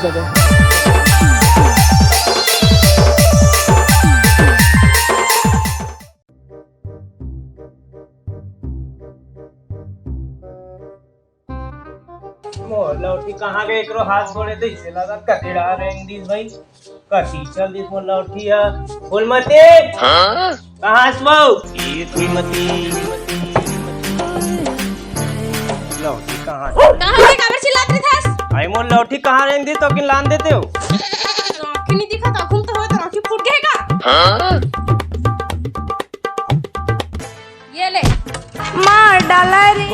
दे दो। लौटी कहाँ गए एकरो हाथ छोड़े तो इसे लगा कटेड़ा रेंग दिस भाई कटी चल दिस मोर लौटी है फूलमती कहाँ से ये फूलमती लौटी कहाँ से काबर चिल्लात थास आई मोर लौटी कहाँ रेंग दी तो किन लान देते हो आँखें नहीं दिखा तो आँखों तो हो तो आँखें फूट गए का ये ले मार डाला रे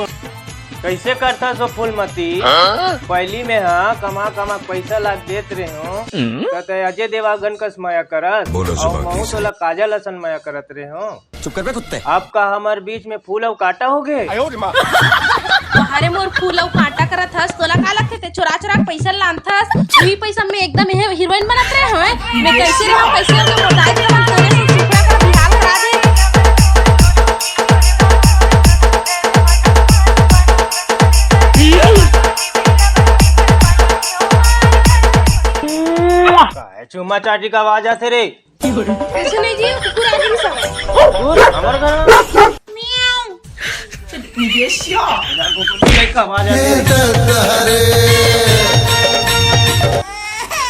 कैसे करता सो फूलमती पहली में हाँ कमा कमा पैसा लाग देत रहे हो कहते अजय देवागन का माया करत और महू तोला काजल हसन माया करत रहे हो चुप कर बे कुत्ते आपका हमार बीच में फूल और काटा हो गए अरे मोर फूल और कांटा करत हस तोला का लगते ते चोरा चोरा पैसा लानथस वही पैसा में एकदम हीरोइन बनत रहे हो मैं कैसे रहूं कैसे हम मोटाई के हम तोरे से छुपा कर बिहार करा दे चुम्मा चाटी का आवाज आते रे ऐसे नहीं जी कुकुर आ गई सब कुकुर हमारे घर में म्याऊ कुकुर का आवाज आते रे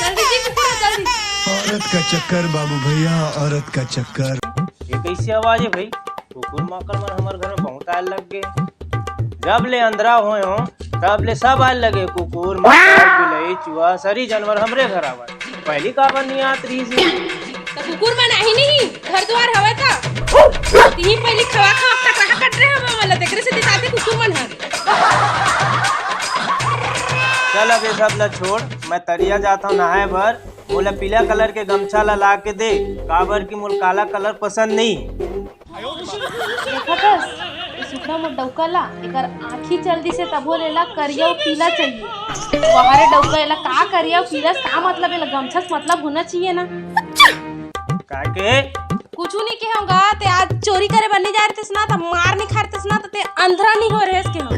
जल्दी जी कुकुर जल्दी औरत का चक्कर बाबू भैया औरत का चक्कर ये कैसी आवाज है भाई कुकुर माकड़ मन हमारे घर में बहुत आए लग गए जब ले अंधरा होए हो तब ले सब आए लगे कुकुर माकड़ बिलाई चूहा सारी जानवर हमरे घर आवा पहली काबर नहीं आत रही सी तो कुकुर में नहीं घर द्वार हवा था तीन पहले खवा खवा तक रहा कट रहे हम वाला देख रहे से दिखाते कुकुर मन है चल अब ये सब ला छोड़ मैं तरिया जाता हूँ नहाए भर बोला पीला कलर के गमछा ला ला के दे काबर की मोल काला कलर पसंद नहीं देखतस सुखड़ा मोर डौकाला एकर आँखी जल्दी से तबो लेला करिया और पीला चाहिए बाहरे डौका एला का करिया और पीला का मतलब एला गमछा से मतलब होना चाहिए ना काके कुछ नहीं के होगा ते आज चोरी करे बनने जा रहे थे ना तो मार नहीं खाते ना तो ते अंधरा नहीं हो रहे इसके हो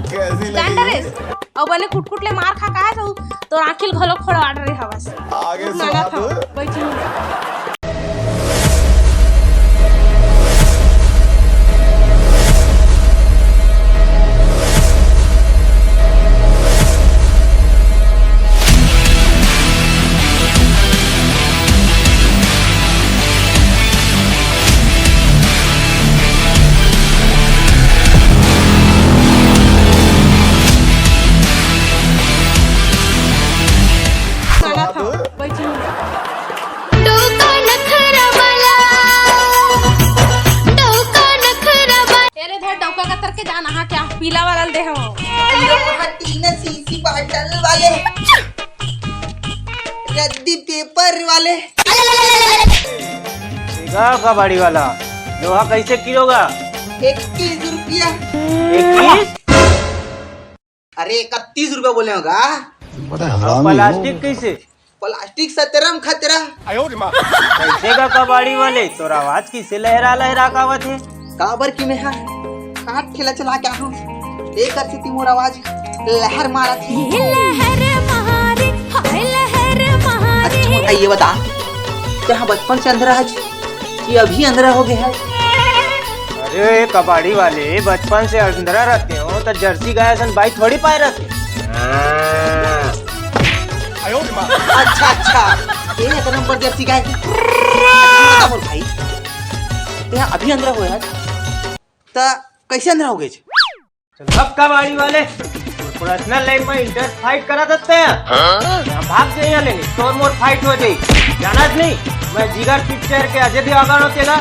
डंडरेस और बने कुट ले मार खा का है तो आंखिल घलो खोड़ा रहे हवा से आगे सुना था बैठी पीला वाला दे हो तीन सीसी बॉटल वाले रद्दी पेपर वाले कबाड़ी वाला लोहा कैसे किलो का 21 रुपया 21 अरे 31 रुपया बोले होगा प्लास्टिक कैसे प्लास्टिक 17 में खतरा कैसे का कबाड़ी वाले तो आवाज किसे लहरा लहरा कावत है काबर की में हाथ खेला चला क्या हूँ एक करती थी मोर आवाज लहर मारा थी अच्छा ये बता क्या बचपन से अंधेरा है ये अभी अंधेरा हो गया है अरे कबाड़ी वाले बचपन से अंधेरा रहते हो तो जर्सी गाय सन बाई थोड़ी पाए रहते अच्छा ये एक नंबर जर्सी गाय मोर भाई यहाँ अभी अंधेरा हुआ है तो कैसे अंधेरा हो गए अब कबाड़ी वाले पर्सनल लाइफ में इंटर फाइट करा देते हैं यहाँ भाग जाए यहाँ लेने तोर मोर फाइट हो जाए जाना नहीं मैं जिगर पिक्चर के अजय देवगन होते ना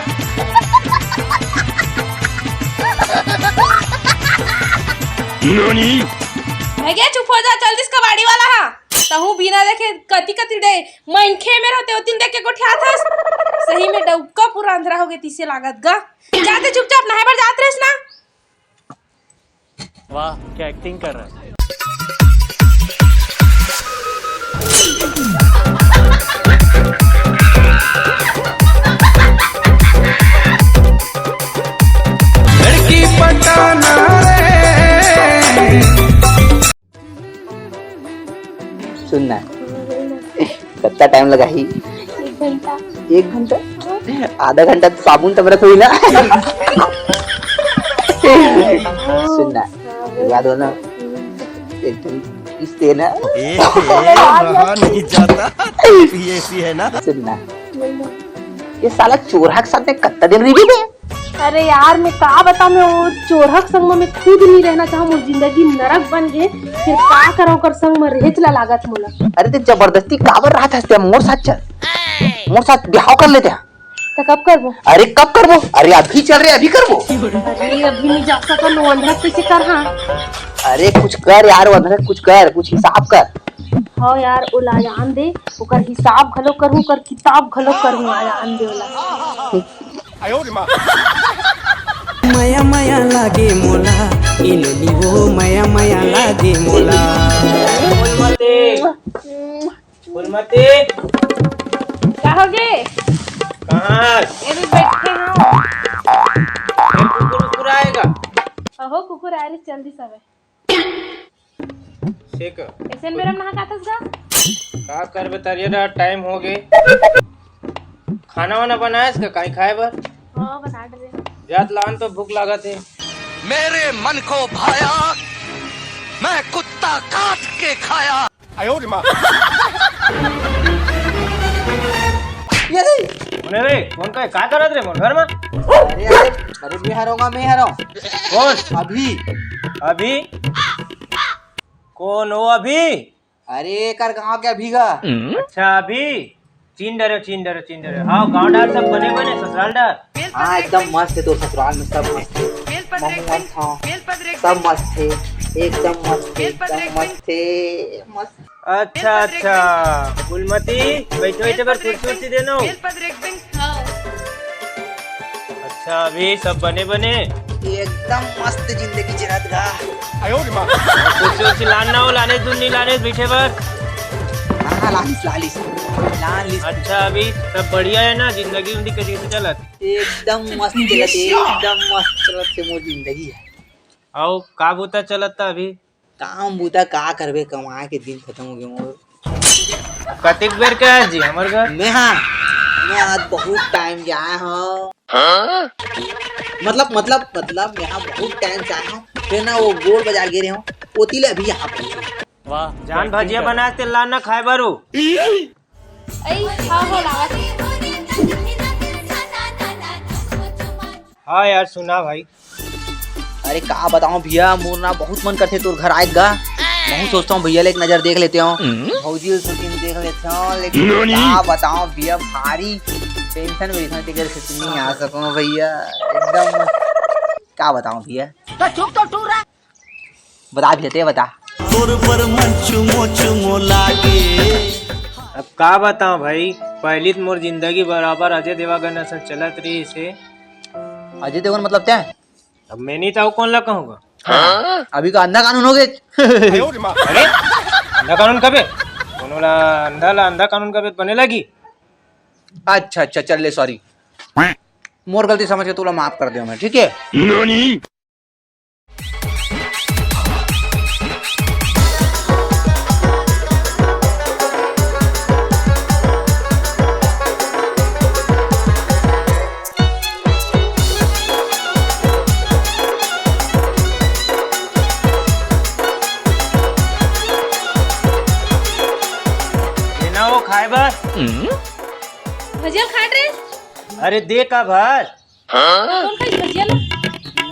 भैया चुप हो जा जल्दी से कबाड़ी वाला हां तहु बिना देखे कति दे मनखे में रहते होतिन देख के गोठिया था सही में डौका पूरा अंधेरा हो गए तीसे लागत गा जाते चुपचाप नहाए पर जात रहिस ना वाह क्या एक्टिंग कर रहा है लड़की पटाना सुनना कितना टाइम लगा ही? 1 घंटा। 1 घंटा? आधा घंटा तो साबुन तमरत हुई ना। सुनना याद हो ना, एकदम किसते ना रहा नहीं जाता ऐसी है ना। सुनना, ये साला चोरहा के साथ में कितना दिन रही गई? अरे यार मैं का बता, मैं वो चोरहक संग में खुद नहीं रहना चाहूँ, मोर जिंदगी नरक बन गए, फिर का करो कर संग में रहेचला लागत मोला। अरे ते जबरदस्ती काबर रहा था, मोर साथ चल, मोर साथ ब्याह कर लेते हैं। तो कब करबो? अरे कब करबो? अरे अभी चल रहे, अभी करबो। अरे अभी नहीं जा सका, नो अंधरा कैसे कर? हाँ अरे कुछ कर यार, अंदर कुछ कर, कुछ हिसाब कर। हाँ यार ओला जान दे, ओकर हिसाब घलो करूँ, कर किताब घलो करूँ, जान दे ओला। माया माया लागे मोला, इनोनी वो माया माया लागे मोला। फुलमती क्या हो गए? कहाँ? ये भी बैठे हैं। कुकुर आएगा। अहो कुकुर आ रही जल्दी सब ठीक है। ऐसे मेरा नहा का था का कर बताइए ना, टाइम हो गए। खाना वाना बनाया इसका काई खाए बर? हाँ बना दे। जात लान तो भूख लागत है। मेरे मन को भाया, मैं कुत्ता काट के खाया। ये रे, मुने रे कौन का करत रे मोर घर में? अरे अरे अरे मैं हारूंगा, मैं हारूं। कौन? अभी अभी? कौन हो अभी? अरे कर गाँव क्या भीगा? अच्छा अभी चीन डरे। हाँ गाँव डार सब बने ससुराल डार। हाँ एकदम मस्त है, तो ससुराल में सब मस्त है, मस्त हाँ, सब मस्त है, एकदम मस्त थे, मस्त। अच्छा फुलमती बैठे पर कुर्सी देना। अच्छा अभी सब बने एकदम मस्त जिंदगी जिरत गा। कुर्सी लाना हो, लाने दून नहीं लाने बैठे पर। हाँ लालिस। अच्छा अभी सब बढ़िया है ना? जिंदगी उंदी कैसे चलत? एकदम मस्त चलत, एकदम मस्त चलत से मोर जिंदगी है। आओ का बूता चलत था अभी? काम बूता का करबे, कमाए के दिन खत्म हो गए मोर। कतिक बेर के आए जी हमार घर? मैं आज बहुत टाइम से आया हूँ। मतलब यहाँ बहुत टाइम से आया हूँ, फिर ना वो गोल बाजार गिरे हूँ, ओतीले अभी यहाँ पे। वाह जान भजिया बना के लाना खाए बारू। हाँ यार सुना भाई। अरे का बताऊं भैया, मोर ना बहुत मन करते तोर घर आएगा। बहुत सोचता हूँ भैया, एक नजर देख लेते हो, भौजी शूटिंग देख लेते हो, लेकिन का बताऊं भैया, भारी टेंशन में रहता हूँ, शूटिंग नहीं आ सकूं भैया, एकदम का बताऊं भैया। बता भैया, बता। अब का बताऊं भाई, पहली तो मोर जिंदगी बराबर अजय देवगन से चलत रही से। अजय देवगन मतलब क्या है? अब मैं नहीं था कौन ला कहूँगा। अभी का अंधा कानून हो गए। अरे अंधा कानून कबे? अंधा कानून कबे बने लगी? अच्छा चल ले, सॉरी, मोर गलती समझ के तोला माफ कर दे मैं, ठीक है? वो खाए बस। भजिया खाट रे? अरे दे का बस। कौन खाई भजिया ला?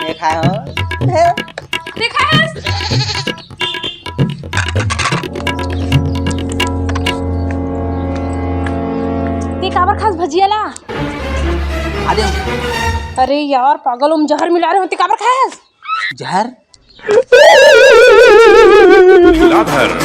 मैं खाया हूँ। देखा है? ते काबर खास भजिया ला? आदे अरे यार पागल, हम जहर मिला रहे होते, काबर खास? जहर? राधर